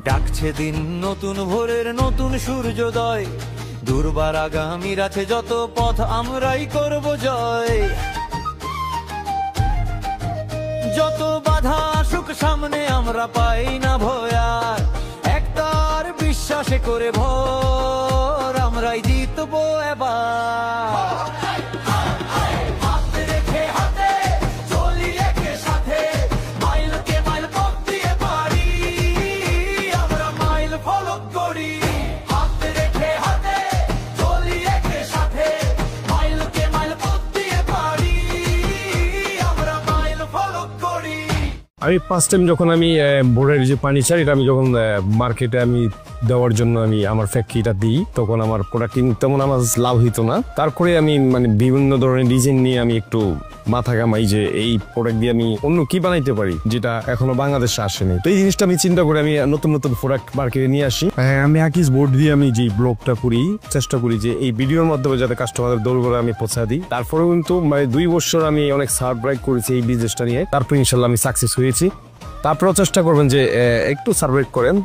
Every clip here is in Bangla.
ডাকছে দিন নতুন ভোরের নতুন সূর্যোদয়, দুর্বার আগামীর আছে যত পথ আমরাই করব জয়। যত বাধা আসুক সামনে আমরা পাই না ভয়, আর একটার বিশ্বাসে করে ভর আমরাই জিতবো এবার। আমি ফার্স্ট টাইম যখন আমি বোর্ডের যে ফার্নিচার এটা আমি যখন মার্কেটে আমি দেওয়ার জন্য আমি আমার ফ্যাক্টরিটা দিই, তখন আমার প্রোডাক্টিং তেমন আমার লাভ হইতো না। তারপরে আমি মানে বিভিন্ন ধরনের ডিজাইন নিয়ে আমি একটু মাথা ঘামাই যে এই প্রোডাক্ট দিয়ে আমি অন্য কি বানাইতে পারি যেটা এখনো বাংলাদেশে আসেনি। তো এই জিনিসটা আমি চিন্তা করে আমি নতুন নতুন প্রোডাক্ট মার্কেটে নিয়ে আসি। আমি আকিজ বোর্ড দিয়ে আমি যে ব্লগটা করি, চেষ্টা করি যে এই ভিডিওর মাধ্যমে যাতে কাস্টমারদের দৌড় করে আমি পৌঁছা দিই। তারপরে কিন্তু মানে 2 বছর আমি অনেক সার্ভাইভ করেছি এই বিজনেসটা নিয়ে, তারপর ইনশাল্লাহ আমি সাকসেস হয়েছি। তারপরেও চেষ্টা করবেন যে একটু সার্ভাইভ করেন,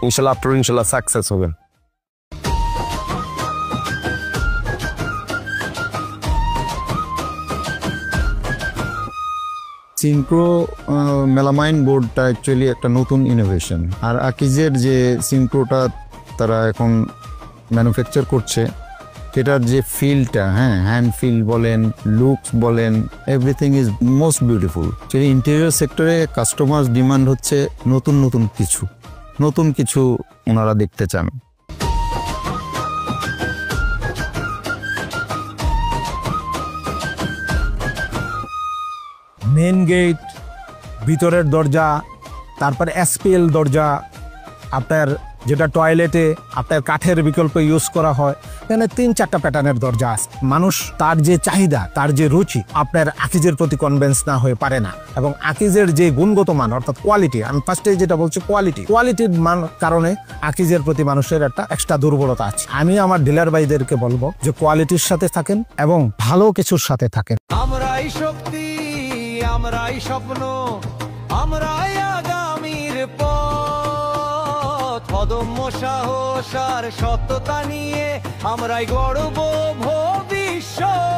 ইনশাল্লাহ আপনারা ইনশাল্লাহ সাকসেস হবেন। সিনক্রো মেলামাইন বোর্ডটা অ্যাকচুয়ালি একটা নতুন ইনোভেশন, আর আকিজের যে সিনক্রোটা তারা এখন ম্যানুফ্যাকচার করছে সেটার যে ফিলটা, হ্যান্ড ফিল বলেন, লুকস বলেন, everything is most beautiful. Actually interior সেক্টরে কাস্টমার ডিমান্ড হচ্ছে নতুন কিছু ওনারা দেখতে চান। মেন গেট, ভিতরের দরজা, তারপর এসপিএল দরজা, আপনার যেটা টয়লেটে আপনার কাঠের বিকল্প ইউজ করা হয়, এখানে 3-4টা প্যাটার্নের দরজা আছে। মানুষ তার যে চাহিদা, তার যে রুচি আপনার আকিজের প্রতি কনভিন্স না হয়ে পারে না, এবং আকিজের যে গুণগত মান অর্থাৎ কোয়ালিটি, আমি ফার্স্টে যেটা বলছি কোয়ালিটির মান কারণে আকিজের প্রতি মানুষের একটা এক্সট্রা দুর্বলতা আছে। আমি আমার ডিলার ভাইদেরকে বলবো যে কোয়ালিটির সাথে থাকেন এবং ভালো কিছুর সাথে থাকেন। আমরাই শক্তি, আমরাই স্বপ্ন, আমরাই আগামীর পথ, অদম্য সাহস আর সততা নিয়ে আমরাই গড়ব ভবিষ্যৎ।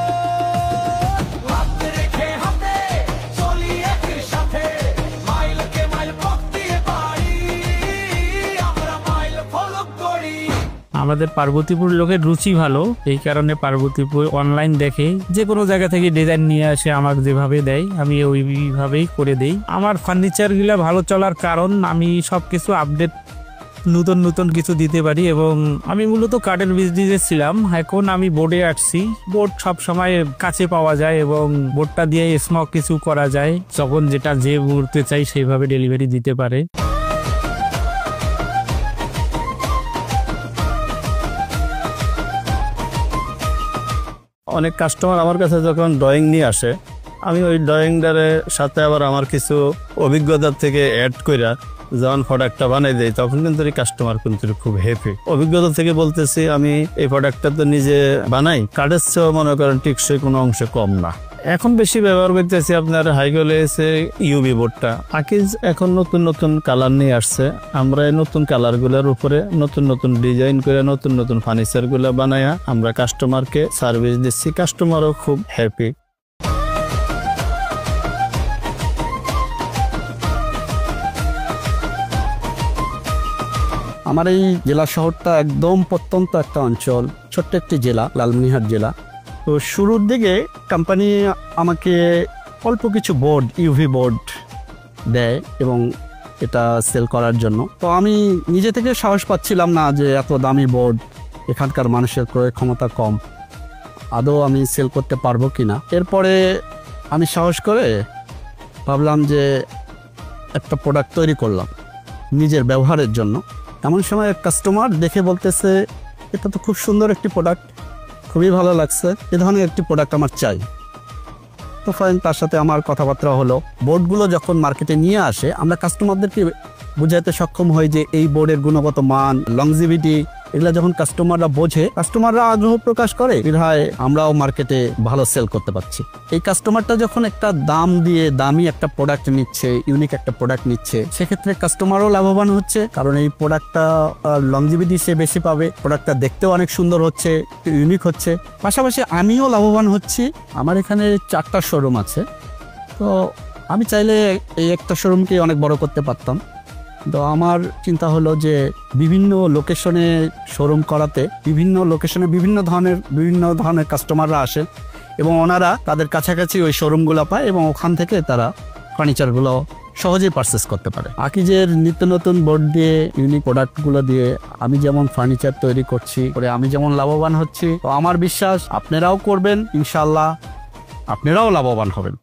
আমাদের পার্বতীপুর লোকের রুচি ভালো, এই কারণে পার্বতীপুর অনলাইন দেখে যে কোনো জায়গা থেকে ডিজাইন নিয়ে আসে, আমাকে যেভাবে দেয় আমি ওইভাবেই করে দেই। আমার ফার্নিচারগুলো ভালো চলার কারণ আমি সবকিছু আপডেট নতুন কিছু দিতে পারি, এবং আমি মূলত কাঠের বিজনেসে ছিলাম, এখন আমি বোর্ডে আসছি। বোর্ড সব সময় কাছে পাওয়া যায় এবং বোর্ডটা দিয়ে স্মক কিছু করা যায়, যখন যেটা যে মুহূর্তে চাই সেইভাবে ডেলিভারি দিতে পারে। অনেক কাস্টমার আমার কাছে যখন ড্রয়িং নিয়ে আসে, আমি ওই ড্রয়িংটার সাথে আবার আমার কিছু অভিজ্ঞতার থেকে অ্যাড করে যখন প্রোডাক্টটা বানাই দেয়, তখন কিন্তু এই কাস্টমার কিন্তু খুব হ্যাপি। অভিজ্ঞতা থেকে বলতেছি, আমি এই প্রোডাক্টটা তো নিজে বানাই, কাঠের চেয়েও মনে করেন টিকসই কোনো অংশে কম না। এখন বেশি ব্যবহার করতেছি আপনার হাইগলে এসে ইউবি বোর্ডটা। আকিজ এখন নতুন কালার নিয়ে আসছে, আমরা এই নতুন কালারগুলোর উপরে নতুন ডিজাইন করে নতুন ফার্নিচারগুলো বানায়া আমরা কাস্টমারকে সার্ভিস দিচ্ছি, কাস্টমারও খুব হ্যাপি। আমার এই জেলা শহরটা একদম প্রত্যন্ত একটা অঞ্চল, ছোট্ট একটি জেলা, লালমনিরহাট জেলা। তো শুরুর দিকে কোম্পানি আমাকে অল্প কিছু বোর্ড, ইউভি বোর্ড দেয় এবং এটা সেল করার জন্য। তো আমি নিজে থেকে সাহস পাচ্ছিলাম না যে এত দামি বোর্ড, এখানকার মানুষের ক্রয় ক্ষমতা কম, আদৌ আমি সেল করতে পারবো কি না। এরপরে আমি সাহস করে ভাবলাম যে একটা প্রোডাক্ট তৈরি করলাম নিজের ব্যবহারের জন্য। এমন সময় এক কাস্টমার দেখে বলতেছে, এটা তো খুব সুন্দর একটি প্রোডাক্ট, খুবই ভালো লাগছে, এ ধরনের একটি প্রোডাক্ট আমার চাই। তো ফাইন, তার সাথে আমার কথাবার্তা হলো। বোর্ডগুলো যখন মার্কেটে নিয়ে আসে, আমরা কাস্টমারদেরকে বুঝাতে সক্ষম হই যে এই বোর্ডের গুণগত মান, লংজিভিটি এগুলা যখন কাস্টমাররা বোঝে, কাস্টমাররা আগ্রহ প্রকাশ করে, হয় আমরাও মার্কেটে ভালো সেল করতে পারছি। এই কাস্টমারটা যখন একটা দাম দিয়ে দামি একটা প্রোডাক্ট নিচ্ছে, ইউনিক একটা প্রোডাক্ট নিচ্ছে, সেক্ষেত্রে কাস্টমারও লাভবান হচ্ছে, কারণ এই প্রোডাক্টটা লংজিভিটি সে বেশি পাবে, প্রোডাক্টটা দেখতেও অনেক সুন্দর হচ্ছে, ইউনিক হচ্ছে। পাশাপাশি আমিও লাভবান হচ্ছি। আমার এখানে 4টা শোরুম আছে, তো আমি চাইলে এই একটা শোরুমকে অনেক বড় করতে পারতাম। তো আমার চিন্তা হলো যে বিভিন্ন লোকেশনে শোরুম করাতে, বিভিন্ন লোকেশনে বিভিন্ন ধরনের কাস্টমাররা আসে এবং ওনারা তাদের কাছাকাছি ওই শোরুমগুলো পায় এবং ওখান থেকে তারা ফার্নিচারগুলো সহজেই পারচেস করতে পারে। আকিজের নিত্য নতুন বোর্ড দিয়ে, ইউনিক প্রোডাক্টগুলো দিয়ে আমি যেমন ফার্নিচার তৈরি করছি, আমি যেমন লাভবান হচ্ছি, তো আমার বিশ্বাস আপনারাও করবেন, ইনশাআল্লাহ আপনারাও লাভবান হবেন।